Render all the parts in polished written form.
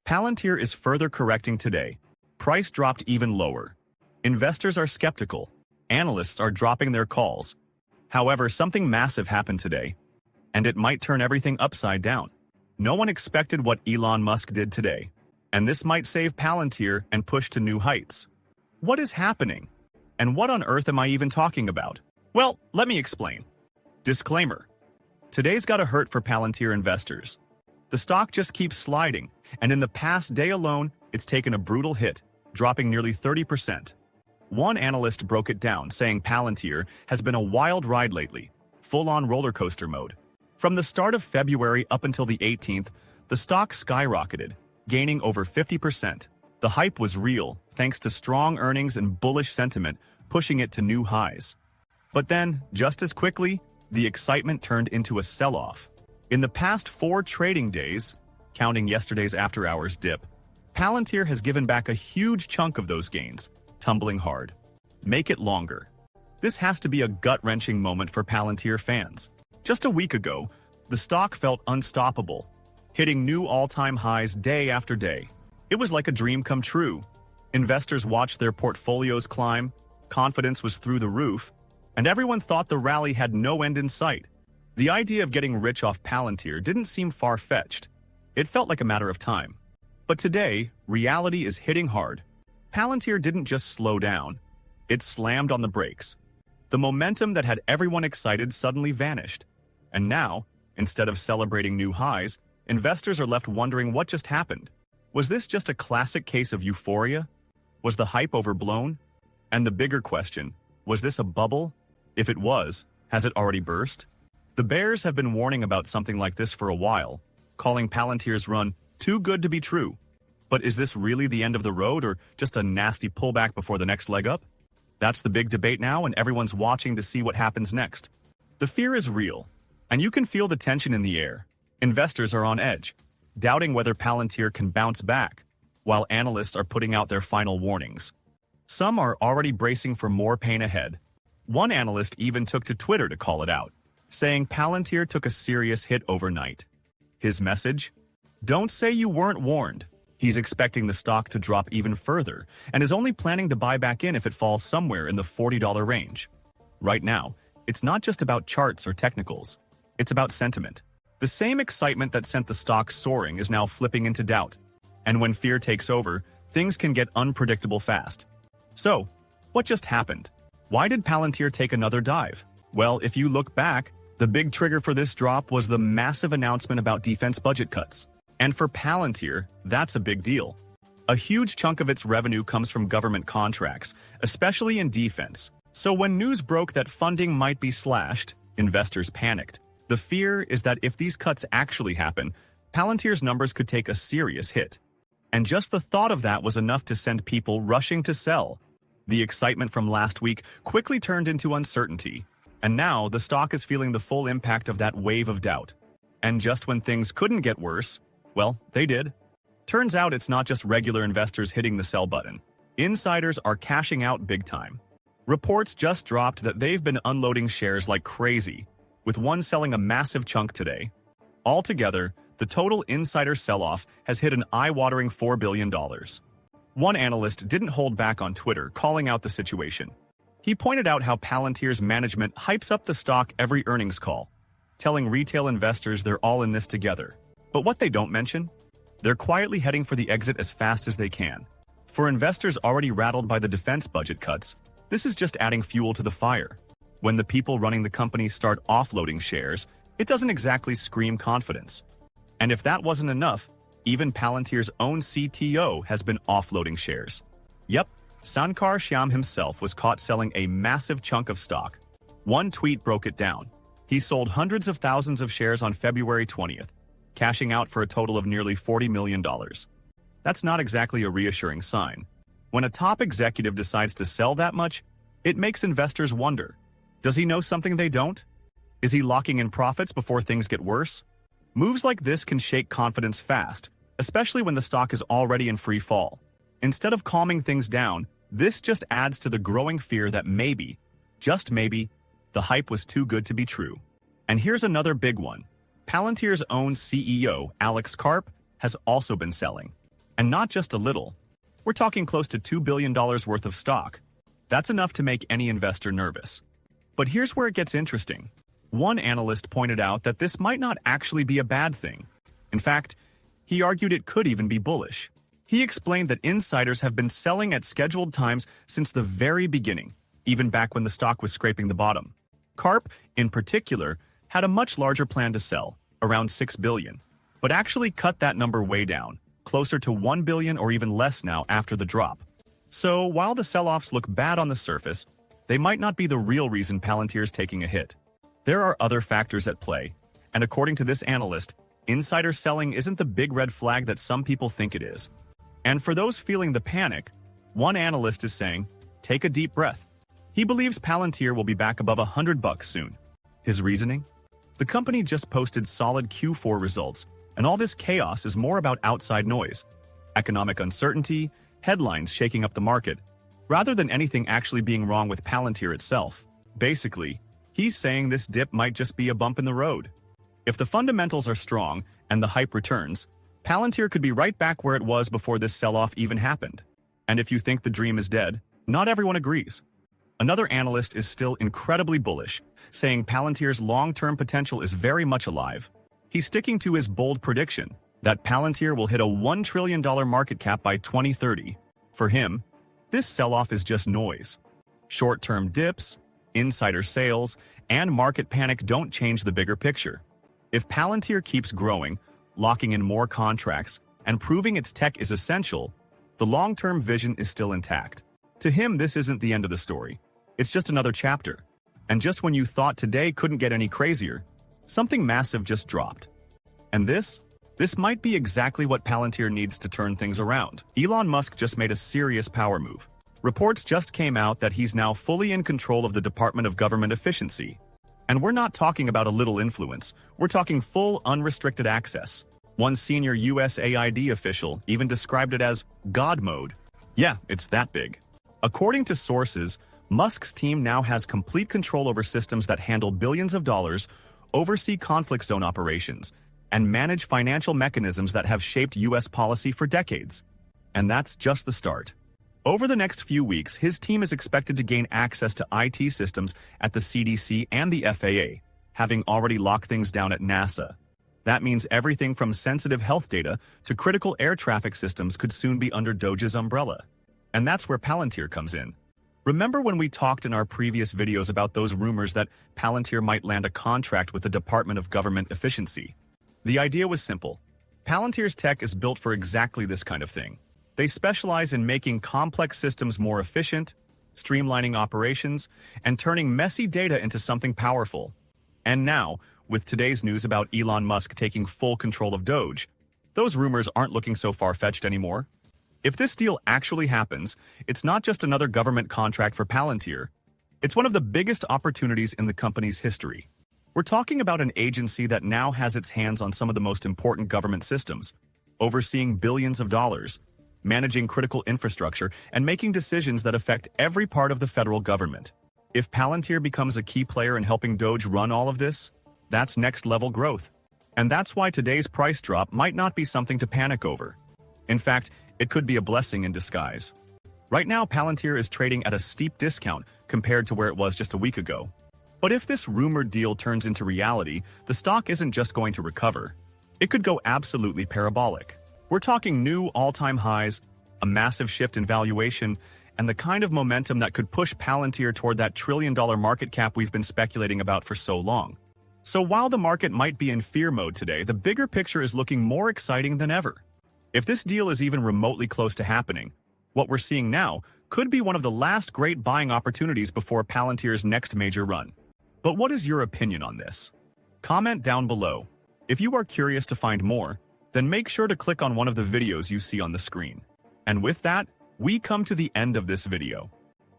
Palantir is further correcting today. Price dropped even lower. Investors are skeptical. Analysts are dropping their calls. However, something massive happened today, and it might turn everything upside down. No one expected what Elon Musk did today, and this might save Palantir and push to new heights. What is happening? And what on earth am I even talking about? Well, let me explain. Disclaimer. Today's gotta hurt for Palantir investors. The stock just keeps sliding, and in the past day alone, it's taken a brutal hit, dropping nearly 30%. One analyst broke it down, saying Palantir has been a wild ride lately, full-on roller coaster mode. From the start of February up until the 18th, the stock skyrocketed, gaining over 50%. The hype was real, thanks to strong earnings and bullish sentiment, pushing it to new highs. But then, just as quickly, the excitement turned into a sell-off. In the past 4 trading days, counting yesterday's after-hours dip, Palantir has given back a huge chunk of those gains, tumbling hard. Make it longer. This has to be a gut-wrenching moment for Palantir fans. Just a week ago, the stock felt unstoppable, hitting new all-time highs day after day. It was like a dream come true. Investors watched their portfolios climb, confidence was through the roof, and everyone thought the rally had no end in sight. The idea of getting rich off Palantir didn't seem far-fetched. It felt like a matter of time. But today, reality is hitting hard. Palantir didn't just slow down. It slammed on the brakes. The momentum that had everyone excited suddenly vanished. And now, instead of celebrating new highs, investors are left wondering what just happened. Was this just a classic case of euphoria? Was the hype overblown? And the bigger question, was this a bubble? If it was, has it already burst? The bears have been warning about something like this for a while, calling Palantir's run too good to be true. But is this really the end of the road or just a nasty pullback before the next leg up? That's the big debate now, and everyone's watching to see what happens next. The fear is real, and you can feel the tension in the air. Investors are on edge, doubting whether Palantir can bounce back, while analysts are putting out their final warnings. Some are already bracing for more pain ahead. One analyst even took to Twitter to call it out, saying Palantir took a serious hit overnight. His message? Don't say you weren't warned. He's expecting the stock to drop even further and is only planning to buy back in if it falls somewhere in the $40 range. Right now, it's not just about charts or technicals. It's about sentiment. The same excitement that sent the stock soaring is now flipping into doubt. And when fear takes over, things can get unpredictable fast. So, what just happened? Why did Palantir take another dive? Well, if you look back, the big trigger for this drop was the massive announcement about defense budget cuts. And for Palantir, that's a big deal. A huge chunk of its revenue comes from government contracts, especially in defense. So when news broke that funding might be slashed, investors panicked. The fear is that if these cuts actually happen, Palantir's numbers could take a serious hit. And just the thought of that was enough to send people rushing to sell. The excitement from last week quickly turned into uncertainty. And now the stock is feeling the full impact of that wave of doubt. And just when things couldn't get worse, well, they did. Turns out it's not just regular investors hitting the sell button. Insiders are cashing out big time. Reports just dropped that they've been unloading shares like crazy, with one selling a massive chunk today. Altogether, the total insider sell-off has hit an eye-watering $4 billion. One analyst didn't hold back on Twitter, calling out the situation. He pointed out how Palantir's management hypes up the stock every earnings call, telling retail investors they're all in this together. But what they don't mention? They're quietly heading for the exit as fast as they can. For investors already rattled by the defense budget cuts, this is just adding fuel to the fire. When the people running the company start offloading shares, it doesn't exactly scream confidence. And if that wasn't enough, even Palantir's own CTO has been offloading shares. Yep, Sankar Shyam himself was caught selling a massive chunk of stock. One tweet broke it down. He sold hundreds of thousands of shares on February 20th, cashing out for a total of nearly $40 million. That's not exactly a reassuring sign. When a top executive decides to sell that much, it makes investors wonder, does he know something they don't? Is he locking in profits before things get worse? Moves like this can shake confidence fast, especially when the stock is already in free fall. Instead of calming things down, this just adds to the growing fear that maybe, just maybe, the hype was too good to be true. And here's another big one. Palantir's own CEO, Alex Karp, has also been selling. And not just a little. We're talking close to $2 billion worth of stock. That's enough to make any investor nervous. But here's where it gets interesting. One analyst pointed out that this might not actually be a bad thing. In fact, he argued it could even be bullish. He explained that insiders have been selling at scheduled times since the very beginning, even back when the stock was scraping the bottom. Karp, in particular, had a much larger plan to sell, around $6 billion, but actually cut that number way down, closer to $1 billion or even less now after the drop. So while the sell-offs look bad on the surface, they might not be the real reason Palantir's taking a hit. There are other factors at play, and according to this analyst, insider selling isn't the big red flag that some people think it is. And for those feeling the panic, one analyst is saying, take a deep breath. He believes Palantir will be back above $100 soon. His reasoning? The company just posted solid Q4 results, and all this chaos is more about outside noise, economic uncertainty, headlines shaking up the market, rather than anything actually being wrong with Palantir itself. Basically, he's saying this dip might just be a bump in the road. If the fundamentals are strong and the hype returns, Palantir could be right back where it was before this sell-off even happened. And if you think the dream is dead, not everyone agrees. Another analyst is still incredibly bullish, saying Palantir's long-term potential is very much alive. He's sticking to his bold prediction that Palantir will hit a $1 trillion market cap by 2030. For him, this sell-off is just noise. Short-term dips, insider sales, and market panic don't change the bigger picture. If Palantir keeps growing, locking in more contracts, and proving its tech is essential, the long-term vision is still intact. To him, this isn't the end of the story. It's just another chapter. And just when you thought today couldn't get any crazier, something massive just dropped. And this might be exactly what Palantir needs to turn things around. Elon Musk just made a serious power move. Reports just came out that he's now fully in control of the Department of Government Efficiency. And we're not talking about a little influence, we're talking full unrestricted access. One senior USAID official even described it as God mode. Yeah, it's that big. According to sources, Musk's team now has complete control over systems that handle billions of dollars, oversee conflict zone operations, and manage financial mechanisms that have shaped US policy for decades. And that's just the start. Over the next few weeks, his team is expected to gain access to IT systems at the CDC and the FAA, having already locked things down at NASA. That means everything from sensitive health data to critical air traffic systems could soon be under DOGE's umbrella. And that's where Palantir comes in. Remember when we talked in our previous videos about those rumors that Palantir might land a contract with the Department of Government Efficiency? The idea was simple. Palantir's tech is built for exactly this kind of thing. They specialize in making complex systems more efficient, streamlining operations, and turning messy data into something powerful. And now, with today's news about Elon Musk taking full control of Doge, those rumors aren't looking so far-fetched anymore. If this deal actually happens, it's not just another government contract for Palantir. It's one of the biggest opportunities in the company's history. We're talking about an agency that now has its hands on some of the most important government systems, overseeing billions of dollars, managing critical infrastructure, and making decisions that affect every part of the federal government. If Palantir becomes a key player in helping Doge run all of this, that's next-level growth. And that's why today's price drop might not be something to panic over. In fact, it could be a blessing in disguise. Right now, Palantir is trading at a steep discount compared to where it was just a week ago. But if this rumored deal turns into reality, the stock isn't just going to recover. It could go absolutely parabolic. We're talking new all-time highs, a massive shift in valuation, and the kind of momentum that could push Palantir toward that trillion-dollar market cap we've been speculating about for so long. So while the market might be in fear mode today, the bigger picture is looking more exciting than ever. If this deal is even remotely close to happening, what we're seeing now could be one of the last great buying opportunities before Palantir's next major run. But what is your opinion on this? Comment down below. If you are curious to find more, then make sure to click on one of the videos you see on the screen. And with that, we come to the end of this video.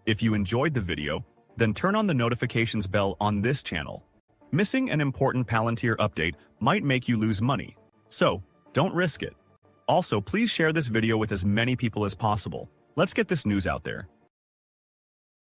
If you enjoyed the video, then turn on the notifications bell on this channel. Missing an important Palantir update might make you lose money, so don't risk it. Also, please share this video with as many people as possible. Let's get this news out there.